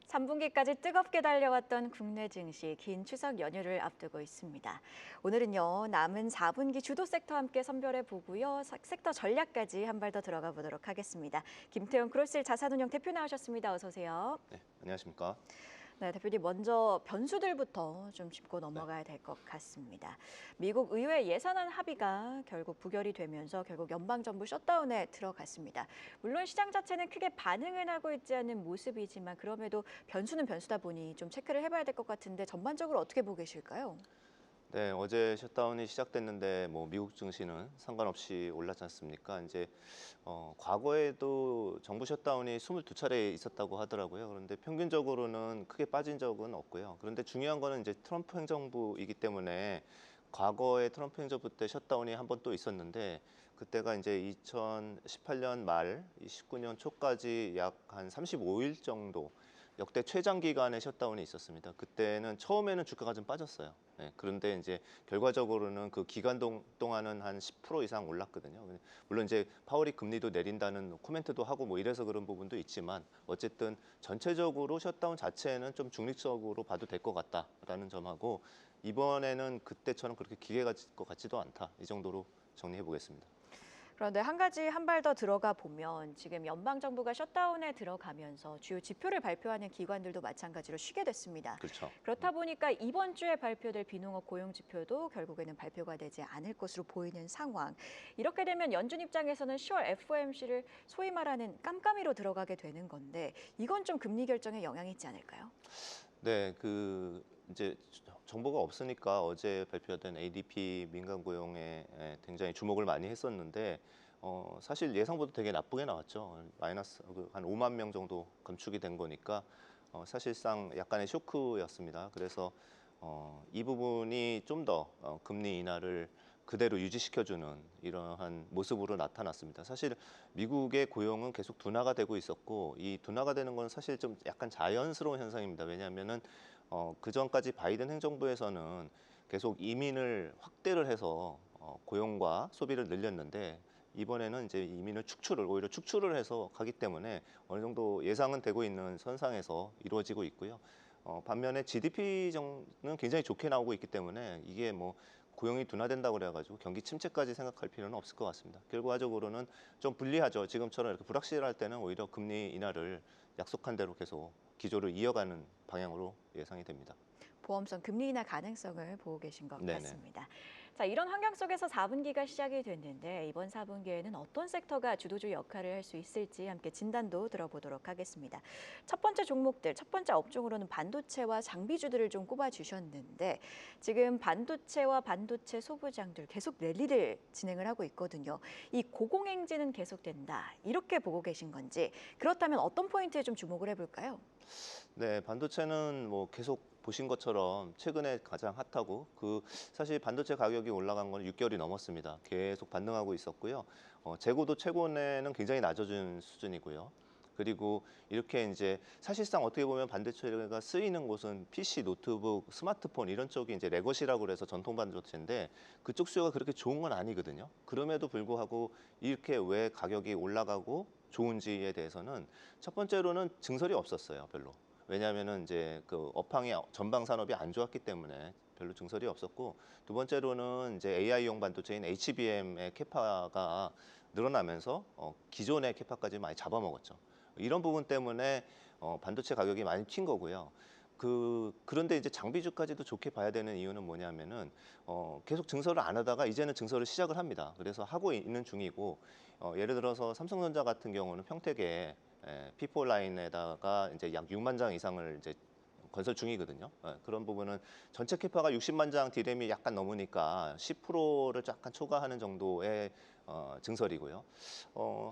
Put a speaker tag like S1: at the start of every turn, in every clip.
S1: 3분기까지 뜨겁게 달려왔던 국내 증시, 긴 추석 연휴를 앞두고 있습니다. 오늘은요, 남은 4분기 주도 섹터 함께 선별해 보고요, 섹터 전략까지 한 발 더 들어가 보도록 하겠습니다. 김태훈 크로스힐 자산운용 대표 나오셨습니다. 어서 오세요.
S2: 네, 안녕하십니까.
S1: 네, 대표님 먼저 변수들부터 좀 짚고 넘어가야 될 것 같습니다. 미국 의회 예산안 합의가 결국 부결이 되면서 결국 연방정부 셧다운에 들어갔습니다. 물론 시장 자체는 크게 반응은 하고 있지 않은 모습이지만 그럼에도 변수는 변수다 보니 좀 체크를 해봐야 될 것 같은데 전반적으로 어떻게 보고 계실까요?
S2: 네, 어제 셧다운이 시작됐는데 미국 증시는 상관없이 올랐지 않습니까? 이제 과거에도 정부 셧다운이 22차례 있었다고 하더라고요. 그런데 평균적으로는 크게 빠진 적은 없고요. 그런데 중요한 거는 이제 트럼프 행정부이기 때문에 과거에 트럼프 행정부 때 셧다운이 한 번 또 있었는데 그때가 이제 2018년 말, 19년 초까지 약 한 35일 정도 역대 최장 기간의 셧다운이 있었습니다. 그때는 처음에는 주가가 좀 빠졌어요. 네, 그런데 이제 결과적으로는 그 기간 동안은 한 10% 이상 올랐거든요. 물론 이제 파월이 금리도 내린다는 코멘트도 하고 뭐 이래서 그런 부분도 있지만 어쨌든 전체적으로 셧다운 자체는 좀 중립적으로 봐도 될 것 같다라는 점하고 이번에는 그때처럼 그렇게 기회가 질 것 같지도 않다. 이 정도로 정리해 보겠습니다.
S1: 그런데 한 가지 한 발 더 들어가 보면 지금 연방정부가 셧다운에 들어가면서 주요 지표를 발표하는 기관들도 마찬가지로 쉬게 됐습니다.
S2: 그렇죠.
S1: 그렇다 보니까 이번 주에 발표될 비농업 고용 지표도 결국에는 발표가 되지 않을 것으로 보이는 상황. 이렇게 되면 연준 입장에서는 10월 FOMC를 소위 말하는 깜깜이로 들어가게 되는 건데 이건 좀 금리 결정에 영향이 있지 않을까요?
S2: 네, 이제 정보가 없으니까 어제 발표된 ADP 민간 고용에 굉장히 주목을 많이 했었는데 사실 예상보다 되게 나쁘게 나왔죠. 마이너스 한 5만 명 정도 감축이 된 거니까 사실상 약간의 쇼크였습니다. 그래서 이 부분이 좀 더 금리 인하를 그대로 유지시켜주는 이러한 모습으로 나타났습니다. 사실 미국의 고용은 계속 둔화가 되고 있었고 이 둔화가 되는 건 사실 좀 약간 자연스러운 현상입니다. 왜냐하면은 그 전까지 바이든 행정부에서는 계속 이민을 확대를 해서 고용과 소비를 늘렸는데 이번에는 이제 이민을 오히려 축출을 해서 가기 때문에 어느 정도 예상은 되고 있는 선상에서 이루어지고 있고요. 반면에 GDP는 굉장히 좋게 나오고 있기 때문에 이게 뭐 고용이 둔화된다고 그래가지고 경기 침체까지 생각할 필요는 없을 것 같습니다. 결과적으로는 좀 불리하죠. 지금처럼 이렇게 불확실할 때는 오히려 금리 인하를 약속한 대로 계속 기조를 이어가는 방향으로 예상이 됩니다.
S1: 보험성 금리 인하 가능성을 보고 계신 것
S2: 네네.
S1: 같습니다. 자, 이런 환경 속에서 4분기가 시작이 됐는데 이번 4분기에는 어떤 섹터가 주도주 역할을 할 수 있을지 함께 진단도 들어보도록 하겠습니다. 첫 번째 종목들, 첫 번째 업종으로는 반도체와 장비주들을 좀 꼽아주셨는데 지금 반도체와 반도체 소부장들 계속 랠리를 진행을 하고 있거든요. 이 고공행진은 계속된다. 이렇게 보고 계신 건지 그렇다면 어떤 포인트에 좀 주목을 해볼까요?
S2: 네, 반도체는 뭐 계속 보신 것처럼 최근에 가장 핫하고 사실 반도체 가격이 올라간 건 6개월이 넘었습니다. 계속 반등하고 있었고요. 재고도 최고値는 굉장히 낮아진 수준이고요. 그리고 이렇게 이제 사실상 어떻게 보면 반도체가 쓰이는 곳은 PC, 노트북, 스마트폰 이런 쪽이 이제 레거시라고 그래서 전통 반도체인데 그쪽 수요가 그렇게 좋은 건 아니거든요. 그럼에도 불구하고 이렇게 왜 가격이 올라가고 좋은지에 대해서는 첫 번째로는 증설이 없었어요, 별로. 왜냐하면은 이제 그 업황이 전방 산업이 안 좋았기 때문에 별로 증설이 없었고 두 번째로는 이제 AI용 반도체인 HBM의 캐파가 늘어나면서 기존의 캐파까지 많이 잡아먹었죠. 이런 부분 때문에 반도체 가격이 많이 튄 거고요. 그런데 이제 장비주까지도 좋게 봐야 되는 이유는 뭐냐면은 계속 증설을 안 하다가 이제는 증설을 시작을 합니다. 그래서 하고 있는 중이고 예를 들어서 삼성전자 같은 경우는 평택에 P4 라인에다가 이제 약 6만 장 이상을 이제 건설 중이거든요. 그런 부분은 전체 캐파가 60만 장 디램이 약간 넘으니까 10%를 약간 초과하는 정도의 증설이고요.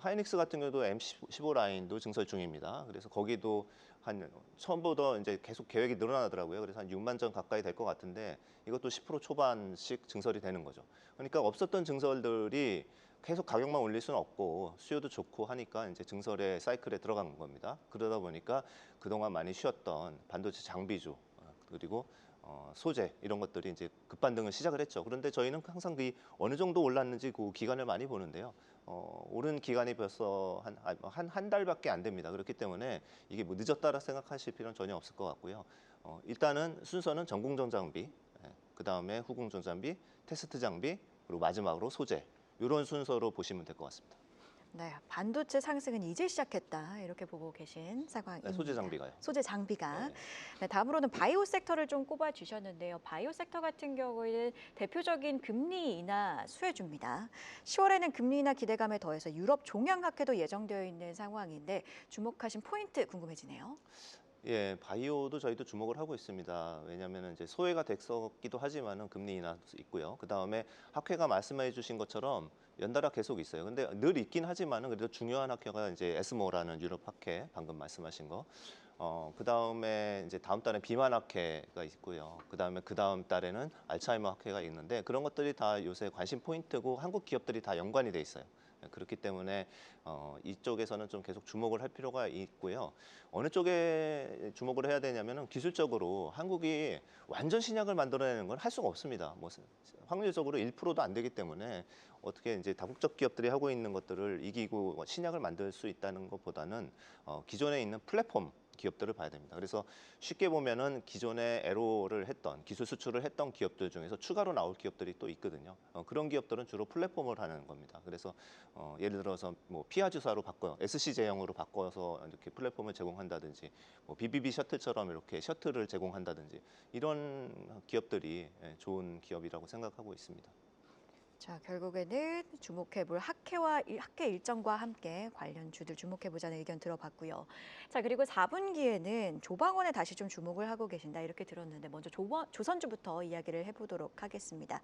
S2: 하이닉스 같은 경우도 M15 라인도 증설 중입니다. 그래서 거기도 한 처음부터 이제 계속 계획이 늘어나더라고요. 그래서 한 6만 장 가까이 될 것 같은데 이것도 10% 초반씩 증설이 되는 거죠. 그러니까 없었던 증설들이 계속 가격만 올릴 수는 없고 수요도 좋고 하니까 이제 증설의 사이클에 들어간 겁니다. 그러다 보니까 그동안 많이 쉬었던 반도체 장비주 그리고 소재 이런 것들이 이제 급반등을 시작을 했죠. 그런데 저희는 항상 그 어느 정도 올랐는지 그 기간을 많이 보는데요. 오른 기간이 벌써 한 달밖에 안 됩니다. 그렇기 때문에 이게 뭐 늦었다라 생각하실 필요는 전혀 없을 것 같고요. 일단은 순서는 전공정 장비, 그 다음에 후공정 장비, 테스트 장비, 그리고 마지막으로 소재 이런 순서로 보시면 될 것 같습니다.
S1: 네, 반도체 상승은 이제 시작했다 이렇게 보고 계신 상황입니다.
S2: 네, 소재 장비가요.
S1: 소재 장비가.
S2: 네.
S1: 네, 다음으로는 바이오 섹터를 좀 꼽아 주셨는데요. 바이오 섹터 같은 경우에는 대표적인 금리 인하 수혜주입니다. 10월에는 금리 인하 기대감에 더해서 유럽 종양학회도 예정되어 있는 상황인데 주목하신 포인트 궁금해지네요.
S2: 예, 바이오도 저희도 주목을 하고 있습니다. 왜냐하면 이제 소외가 됐었기도 하지만은 금리 인하도 있고요. 그 다음에 학회가 말씀해 주신 것처럼 연달아 계속 있어요. 근데 늘 있긴 하지만은 그래도 중요한 학회가 이제 에스모라는 유럽 학회, 방금 말씀하신 거. 그 다음에 이제 다음 달에 비만 학회가 있고요. 그 다음 달에는 알츠하이머 학회가 있는데 그런 것들이 다 요새 관심 포인트고 한국 기업들이 다 연관이 돼 있어요. 그렇기 때문에 이쪽에서는 좀 계속 주목을 할 필요가 있고요. 어느 쪽에 주목을 해야 되냐면은 기술적으로 한국이 완전 신약을 만들어내는 건 할 수가 없습니다. 뭐 확률적으로 1%도 안 되기 때문에 어떻게 이제 다국적 기업들이 하고 있는 것들을 이기고 신약을 만들 수 있다는 것보다는 기존에 있는 플랫폼 기업들을 봐야 됩니다. 그래서 쉽게 보면은 기존에 애로를 했던 기술 수출을 했던 기업들 중에서 추가로 나올 기업들이 또 있거든요. 그런 기업들은 주로 플랫폼을 하는 겁니다. 그래서 예를 들어서 뭐 피하 주사로 바꿔 SC 제형으로 바꿔서 이렇게 플랫폼을 제공한다든지 뭐 BBB 셔틀처럼 이렇게 셔틀을 제공한다든지 이런 기업들이 좋은 기업이라고 생각하고 있습니다.
S1: 자, 결국에는 주목해볼 학회 일정과 함께 관련 주들 주목해보자는 의견 들어봤고요. 자, 그리고 4분기에는 조방원에 다시 좀 주목을 하고 계신다 이렇게 들었는데 먼저 조선주부터 이야기를 해보도록 하겠습니다.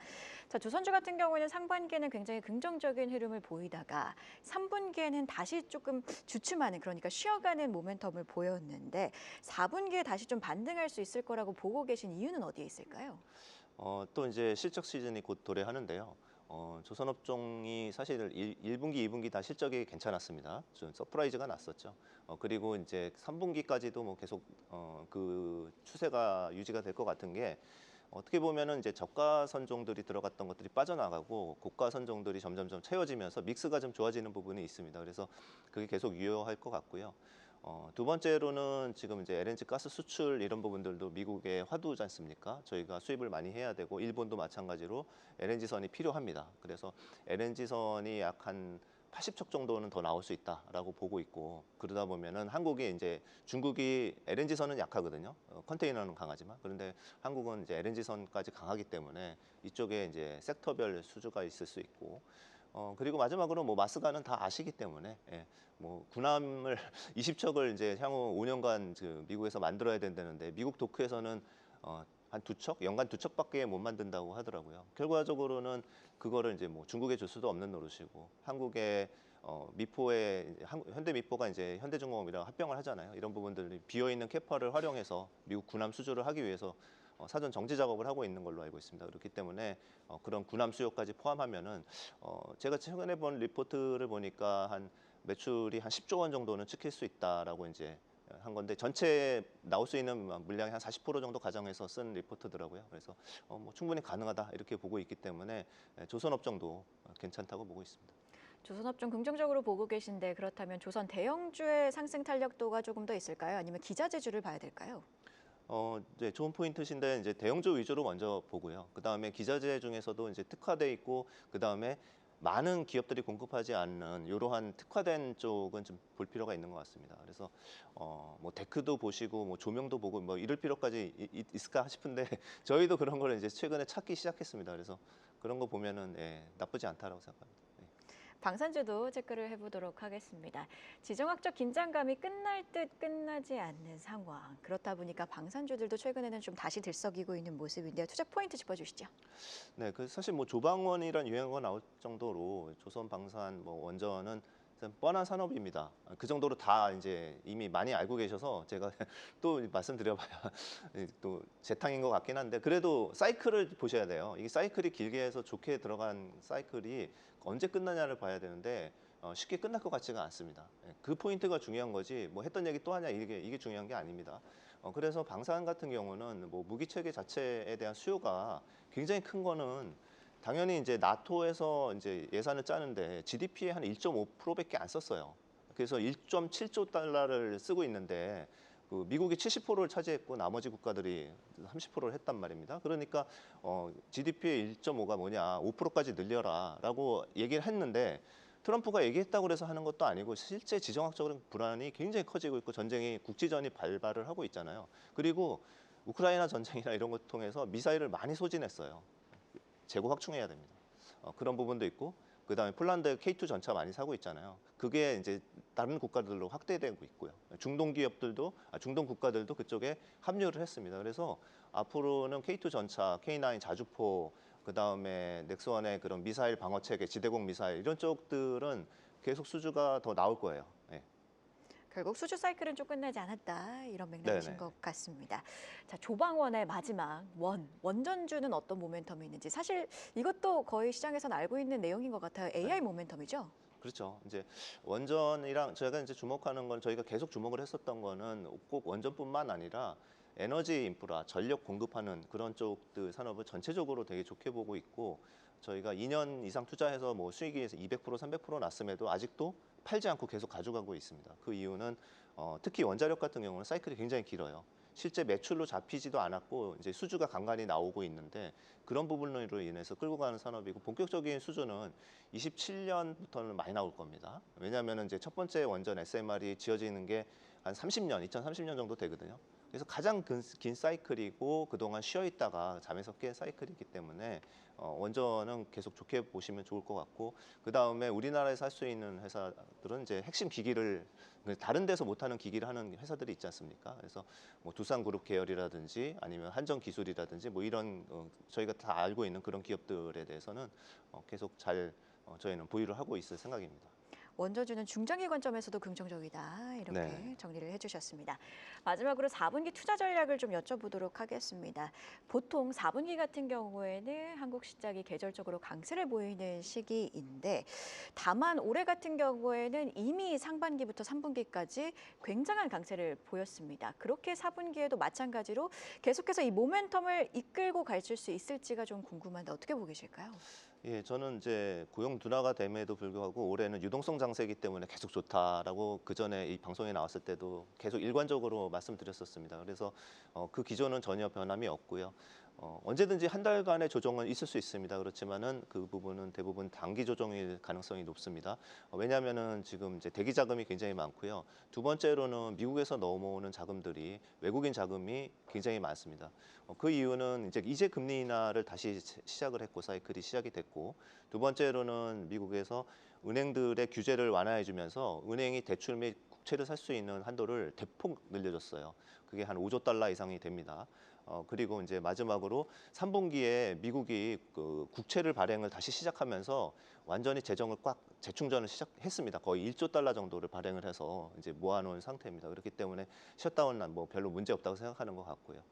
S1: 자, 조선주 같은 경우에는 상반기에는 굉장히 긍정적인 흐름을 보이다가 3분기에는 다시 조금 주춤하는 그러니까 쉬어가는 모멘텀을 보였는데 4분기에 다시 좀 반등할 수 있을 거라고 보고 계신 이유는 어디에 있을까요?
S2: 또 이제 실적 시즌이 곧 도래하는데요. 조선업종이 사실 1분기, 2분기 다 실적이 괜찮았습니다. 좀 서프라이즈가 났었죠. 그리고 이제 3분기까지도 뭐 계속 그 추세가 유지가 될 것 같은 게 어떻게 보면은 이제 저가 선종들이 들어갔던 것들이 빠져나가고 고가 선종들이 점점점 채워지면서 믹스가 좀 좋아지는 부분이 있습니다. 그래서 그게 계속 유효할 것 같고요. 두 번째로는 지금 이제 LNG 가스 수출 이런 부분들도 미국에 화두지 않습니까? 저희가 수입을 많이 해야 되고 일본도 마찬가지로 LNG 선이 필요합니다. 그래서 LNG 선이 약 한 80척 정도는 더 나올 수 있다라고 보고 있고 그러다 보면은 한국이 이제 중국이 LNG 선은 약하거든요. 컨테이너는 강하지만 그런데 한국은 이제 LNG 선까지 강하기 때문에 이쪽에 이제 섹터별 수주가 있을 수 있고 그리고 마지막으로 뭐 마스가는 다 아시기 때문에 뭐 군함을 20척을 이제 향후 5년간 그 미국에서 만들어야 된다는데 미국 도크에서는 한 2척, 연간 2척밖에 못 만든다고 하더라고요. 결과적으로는 그거를 이제 뭐 중국에 줄 수도 없는 노릇이고 한국의 미포에 현대 미포가 이제 현대중공업이랑 합병을 하잖아요. 이런 부분들이 비어 있는 캐파를 활용해서 미국 군함 수주를 하기 위해서 사전 정지 작업을 하고 있는 걸로 알고 있습니다. 그렇기 때문에 그런 군함 수요까지 포함하면은 제가 최근에 본 리포트를 보니까 한 매출이 한 10조 원 정도는 찍힐 수 있다라고 이제 한 건데 전체 나올 수 있는 물량의 한 40% 정도 가정해서 쓴 리포트더라고요. 그래서 뭐 충분히 가능하다 이렇게 보고 있기 때문에 조선업종도 괜찮다고 보고 있습니다.
S1: 조선업종 긍정적으로 보고 계신데 그렇다면 조선 대형주의 상승 탄력도가 조금 더 있을까요? 아니면 기자재주를 봐야 될까요?
S2: 이제 좋은 포인트신데 이제 대형주 위주로 먼저 보고요. 그 다음에 기자재 중에서도 이제 특화돼 있고 그 다음에 많은 기업들이 공급하지 않는 이러한 특화된 쪽은 좀 볼 필요가 있는 것 같습니다. 그래서 뭐 데크도 보시고 뭐 조명도 보고 뭐 이럴 필요까지 있을까 싶은데 저희도 그런 걸 이제 최근에 찾기 시작했습니다. 그래서 그런 거 보면은 나쁘지 않다라고 생각합니다. 네.
S1: 방산주도 체크를 해보도록 하겠습니다. 지정학적 긴장감이 끝날 듯 끝나지 않는 상황. 그렇다 보니까 방산주들도 최근에는 좀 다시 들썩이고 있는 모습인데요. 투자 포인트 짚어주시죠.
S2: 네, 그 사실 뭐 조방원이란 유행어가 나올 정도로 조선 방산 뭐 원전은 좀 뻔한 산업입니다. 그 정도로 다 이제 이미 많이 알고 계셔서 제가 또 말씀드려봐야 또 재탕인 것 같긴 한데 그래도 사이클을 보셔야 돼요. 이게 사이클이 길게 해서 좋게 들어간 사이클이 언제 끝나냐를 봐야 되는데 쉽게 끝날 것 같지가 않습니다. 그 포인트가 중요한 거지 뭐 했던 얘기 또 하냐 이게 중요한 게 아닙니다. 그래서 방산 같은 경우는 뭐 무기 체계 자체에 대한 수요가 굉장히 큰 거는 당연히 이제 나토에서 이제 예산을 짜는데 GDP의 한 1.5%밖에 안 썼어요. 그래서 1.7조 달러를 쓰고 있는데 그 미국이 70%를 차지했고 나머지 국가들이 30%를 했단 말입니다. 그러니까 GDP의 1.5가 뭐냐, 5%까지 늘려라라고 얘기를 했는데 트럼프가 얘기했다고 해서 하는 것도 아니고 실제 지정학적인 불안이 굉장히 커지고 있고 전쟁이 국지전이 발발을 하고 있잖아요. 그리고 우크라이나 전쟁이나 이런 것 통해서 미사일을 많이 소진했어요. 재고 확충해야 됩니다. 그런 부분도 있고 그다음에 폴란드 K2 전차 많이 사고 있잖아요. 그게 이제 다른 국가들로 확대되고 있고요. 중동 국가들도 그쪽에 합류를 했습니다. 그래서 앞으로는 K2 전차, K9 자주포, 그다음에 넥스원의 그런 미사일 방어 체계, 지대공 미사일 이런 쪽들은 계속 수주가 더 나올 거예요. 네.
S1: 결국 수주 사이클은 좀 끝나지 않았다 이런 맥락이신
S2: 네네.
S1: 것 같습니다. 자, 조방원의 마지막 원전주는 어떤 모멘텀이 있는지 사실 이것도 거의 시장에서는 알고 있는 내용인 것 같아요. AI 모멘텀이죠.
S2: 그렇죠. 이제 원전이랑 저희가 이제 주목하는 건 저희가 계속 주목을 했었던 거는 꼭 원전뿐만 아니라 에너지 인프라, 전력 공급하는 그런 쪽들 산업을 전체적으로 되게 좋게 보고 있고 저희가 2년 이상 투자해서 뭐 수익이 200%, 300% 났음에도 아직도 팔지 않고 계속 가져가고 있습니다. 그 이유는 특히 원자력 같은 경우는 사이클이 굉장히 길어요. 실제 매출로 잡히지도 않았고 이제 수주가 간간히 나오고 있는데 그런 부분으로 인해서 끌고 가는 산업이고 본격적인 수주는 27년부터는 많이 나올 겁니다. 왜냐하면 이제 첫 번째 원전 SMR이 지어지는 게 한 30년, 2030년 정도 되거든요. 그래서 가장 긴 사이클이고 그동안 쉬어 있다가 잠에서 깬 사이클이기 때문에 원전은 계속 좋게 보시면 좋을 것 같고 그 다음에 우리나라에서 할 수 있는 회사들은 이제 핵심 기기를 다른 데서 못하는 기기를 하는 회사들이 있지 않습니까? 그래서 뭐 두산그룹 계열이라든지 아니면 한전기술이라든지 뭐 이런 저희가 다 알고 있는 그런 기업들에 대해서는 계속 잘 저희는 보유를 하고 있을 생각입니다.
S1: 원전주는 중장기 관점에서도 긍정적이다 이렇게
S2: 네.
S1: 정리를 해주셨습니다. 마지막으로 4분기 투자 전략을 좀 여쭤보도록 하겠습니다. 보통 4분기 같은 경우에는 한국 시장이 계절적으로 강세를 보이는 시기인데 다만 올해 같은 경우에는 이미 상반기부터 3분기까지 굉장한 강세를 보였습니다. 그렇게 4분기에도 마찬가지로 계속해서 이 모멘텀을 이끌고 가실 수 있을지가 좀 궁금한데 어떻게 보고 계실까요?
S2: 예, 저는 이제 고용 둔화가 됨에도 불구하고 올해는 유동성 장세이기 때문에 계속 좋다라고 그 전에 이 방송에 나왔을 때도 계속 일관적으로 말씀드렸었습니다. 그래서 그 기조는 전혀 변함이 없고요. 언제든지 한 달간의 조정은 있을 수 있습니다. 그렇지만은 그 부분은 대부분 단기 조정일 가능성이 높습니다. 왜냐하면은 지금 이제 대기 자금이 굉장히 많고요. 두 번째로는 미국에서 넘어오는 자금들이 외국인 자금이 굉장히 많습니다. 그 이유는 이제 금리 인하를 다시 시작을 했고 사이클이 시작이 됐고 두 번째로는 미국에서 은행들의 규제를 완화해주면서 은행이 대출 및 국채를 살 수 있는 한도를 대폭 늘려줬어요. 그게 한 5조 달러 이상이 됩니다. 그리고 이제 마지막으로 3분기에 미국이 그 국채를 발행을 다시 시작하면서 완전히 재정을 꽉 재충전을 시작했습니다. 거의 1조 달러 정도를 발행을 해서 이제 모아놓은 상태입니다. 그렇기 때문에 셧다운은 뭐 별로 문제 없다고 생각하는 것 같고요.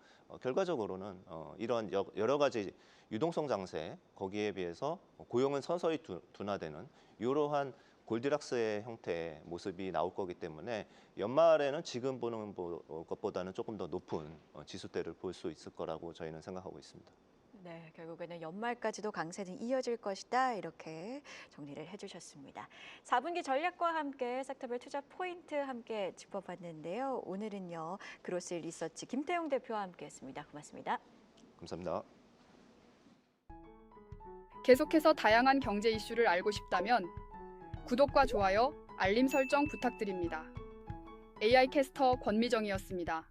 S2: 결과적으로는 이런 여러 가지 유동성 장세 거기에 비해서 고용은 서서히 둔화되는 이러한 골디락스의 형태의 모습이 나올 거기 때문에 연말에는 지금 보는 것보다는 조금 더 높은 지수대를 볼 수 있을 거라고 저희는 생각하고 있습니다.
S1: 네, 결국에는 연말까지도 강세는 이어질 것이다 이렇게 정리를 해주셨습니다. 4분기 전략과 함께 섹터별 투자 포인트 함께 짚어봤는데요. 오늘은요 그로스 리서치 김태용 대표와 함께했습니다. 고맙습니다.
S2: 감사합니다.
S3: 계속해서 다양한 경제 이슈를 알고 싶다면 구독과 좋아요, 알림 설정 부탁드립니다. AI 캐스터 권미정이었습니다.